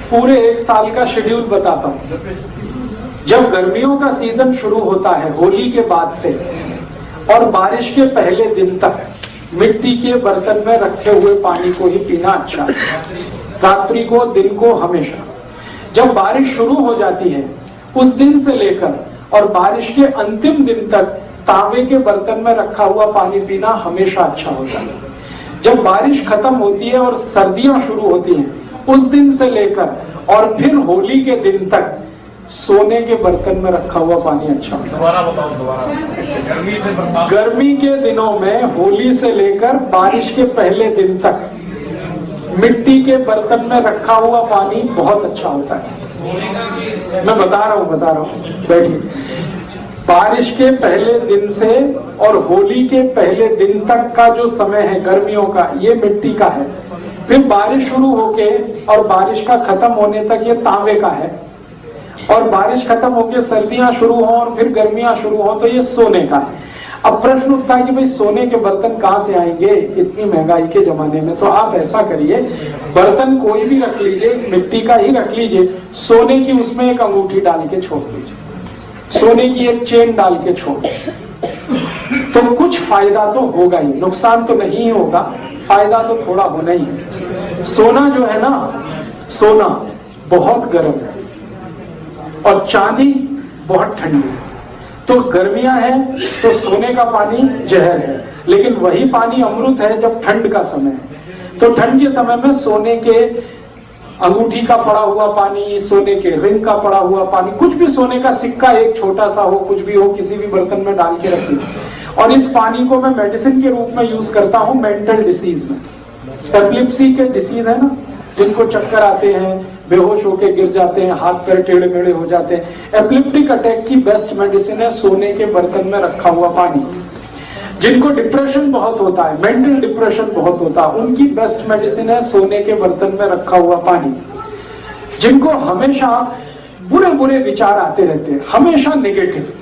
पूरे एक साल का शेड्यूल बताता हूँ। जब गर्मियों का सीजन शुरू होता है होली के बाद से और बारिश के पहले दिन तक मिट्टी के बर्तन में रखे हुए पानी को ही पीना अच्छा है, रात्रि को, दिन को, हमेशा। जब बारिश शुरू हो जाती है उस दिन से लेकर और बारिश के अंतिम दिन तक तांबे के बर्तन में रखा हुआ पानी पीना हमेशा अच्छा होता है। जब बारिश खत्म होती है और सर्दियां शुरू होती हैं उस दिन से लेकर और फिर होली के दिन तक सोने के बर्तन में रखा हुआ पानी अच्छा होता है। दोबारा बताओ, दोबारा। गर्मी से बरसात, गर्मी के दिनों में होली से लेकर बारिश के पहले दिन तक मिट्टी के बर्तन में रखा हुआ पानी बहुत अच्छा होता है। मैं बता रहा हूँ, बैठिए। बारिश के पहले दिन से और होली के पहले दिन तक का जो समय है गर्मियों का, ये मिट्टी का है। फिर बारिश शुरू होके और बारिश का खत्म होने तक ये तांबे का है, और बारिश खत्म होके सर्दियां शुरू हो और फिर गर्मियां शुरू हो तो ये सोने का है। अब प्रश्न उठता है कि भाई सोने के बर्तन कहाँ से आएंगे इतनी महंगाई के जमाने में? तो आप ऐसा करिए, बर्तन कोई भी रख लीजिए, मिट्टी का ही रख लीजिए, सोने की उसमें एक अंगूठी डाल के छोड़ दीजिए, सोने की एक चेन डाल के छोड़ दीजिए, तो कुछ फायदा तो होगा ही, नुकसान तो नहीं होगा, फायदा तो थोड़ा होना ही है। सोना जो है ना, सोना बहुत गर्म है और चांदी बहुत ठंडी है। तो गर्मियां हैं तो सोने का पानी जहर है, लेकिन वही पानी अमृत है जब ठंड का समय है। तो ठंड के समय में सोने के अंगूठी का पड़ा हुआ पानी, सोने के रिंग का पड़ा हुआ पानी, कुछ भी सोने का सिक्का एक छोटा सा हो, कुछ भी हो, किसी भी बर्तन में डाल के रखिए। और इस पानी को मैं मेडिसिन के रूप में यूज करता हूँ मेंटल डिसीज में। एपिलेप्सी के डिसीज है ना, जिनको चक्कर आते हैं, बेहोश होके गिर जाते हैं, हाथ पैर टेढ़े मेढ़े हो जाते हैं, एपिलेप्टिक अटैक की बेस्ट मेडिसिन है सोने के बर्तन में रखा हुआ पानी। जिनको डिप्रेशन बहुत होता है, मेंटल डिप्रेशन बहुत होता है, उनकी बेस्ट मेडिसिन है सोने के बर्तन में रखा हुआ पानी। जिनको हमेशा बुरे बुरे विचार आते रहते हैं, हमेशा नेगेटिव,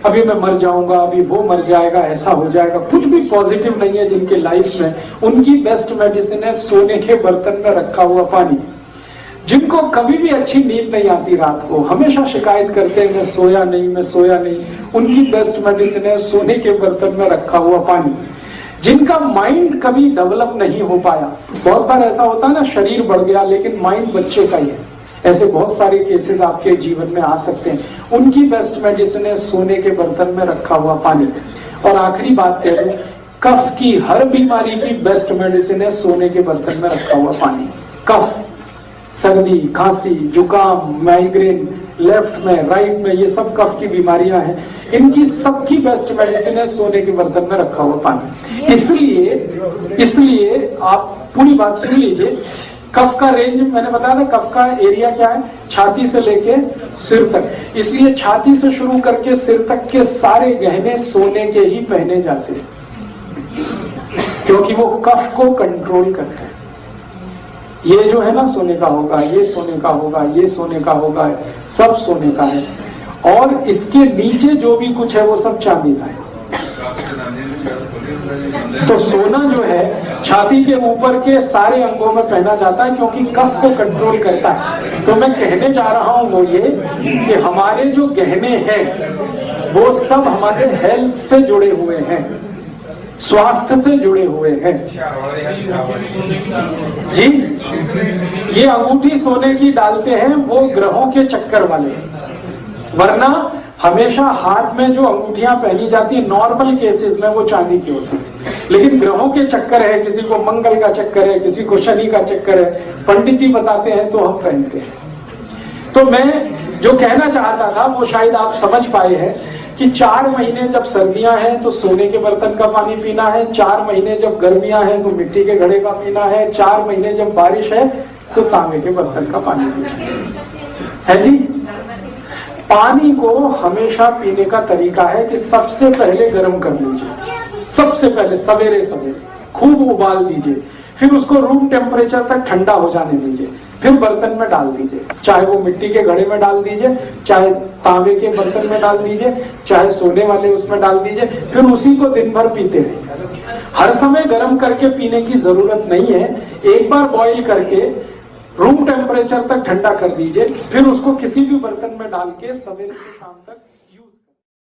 अभी मैं मर जाऊंगा, अभी वो मर जाएगा, ऐसा हो जाएगा, कुछ भी पॉजिटिव नहीं है जिनके लाइफ में, उनकी बेस्ट मेडिसिन है सोने के बर्तन में रखा हुआ पानी। जिनको कभी भी अच्छी नींद नहीं आती, रात को हमेशा शिकायत करते हैं मैं सोया नहीं, मैं सोया नहीं, उनकी बेस्ट मेडिसिन है सोने के बर्तन में रखा हुआ पानी। जिनका माइंड कभी डेवलप नहीं हो पाया, बहुत बार ऐसा होता है ना, शरीर बढ़ गया लेकिन माइंड बच्चे का ही है, ऐसे बहुत सारे केसेस आपके जीवन में आ सकते हैं, उनकी बेस्ट मेडिसिन है सोने के बर्तन में रखा हुआ पानी। और आखिरी बात कह दूं, कफ की हर बीमारी की बेस्ट मेडिसिन है सोने के बर्तन में रखा हुआ पानी। कफ, सर्दी, खांसी, जुकाम, माइग्रेन, लेफ्ट में, राइट में, ये सब कफ की बीमारियां हैं, इनकी सबकी बेस्ट मेडिसिन है सोने के बर्तन में रखा हुआ पानी। इसलिए आप पूरी बात सुन लीजिए। कफ का रेंज मैंने बताया था, कफ का एरिया क्या है, छाती से लेके सिर तक। इसलिए छाती से शुरू करके सिर तक के सारे गहने सोने के ही पहने जाते हैं, क्योंकि वो कफ को कंट्रोल करते हैं। ये जो है ना सोने का होगा, ये सोने का होगा, ये सोने का होगा, सब सोने का है। और इसके नीचे जो भी कुछ है वो सब चांदी का है। तो सोना जो है छाती के ऊपर के सारे अंगों में पहना जाता है, क्योंकि कफ को कंट्रोल करता है। तो मैं कहने जा रहा हूं वो ये कि हमारे जो गहने हैं वो सब हमारे हेल्थ से जुड़े हुए हैं, स्वास्थ्य से जुड़े हुए हैं जी। ये अंगूठी सोने की डालते हैं वो ग्रहों के चक्कर वाले, वरना हमेशा हाथ में जो अंगूठियां पहनी जाती है नॉर्मल केसेस में वो चांदी की होती है, लेकिन ग्रहों के चक्कर है, किसी को मंगल का चक्कर है, किसी को शनि का चक्कर है, पंडित जी बताते हैं तो हम पहनते हैं। तो मैं जो कहना चाहता था वो शायद आप समझ पाए हैं कि 4 महीने जब सर्दियां हैं तो सोने के बर्तन का पानी पीना है, 4 महीने जब गर्मियां हैं तो मिट्टी के घड़े का पीना है, 4 महीने जब बारिश है तो तांबे के बर्तन का पानी पीना है जी। पानी को हमेशा पीने का तरीका है कि सबसे पहले गर्म कर लीजिए, सबसे पहले सवेरे सवेरे खूब उबाल दीजिए, फिर उसको रूम टेम्परेचर तक ठंडा हो जाने दीजिए, फिर बर्तन में डाल दीजिए, चाहे वो मिट्टी के घड़े में डाल दीजिए, चाहे तांबे के बर्तन में डाल दीजिए, चाहे सोने वाले उसमें डाल दीजिए, फिर उसी को दिन भर पीते रहिए। हर समय गर्म करके पीने की जरूरत नहीं है, एक बार बॉईल करके रूम टेम्परेचर टेम्परेचर तक ठंडा कर दीजिए, फिर उसको किसी भी बर्तन में डाल के सवेरे से शाम तक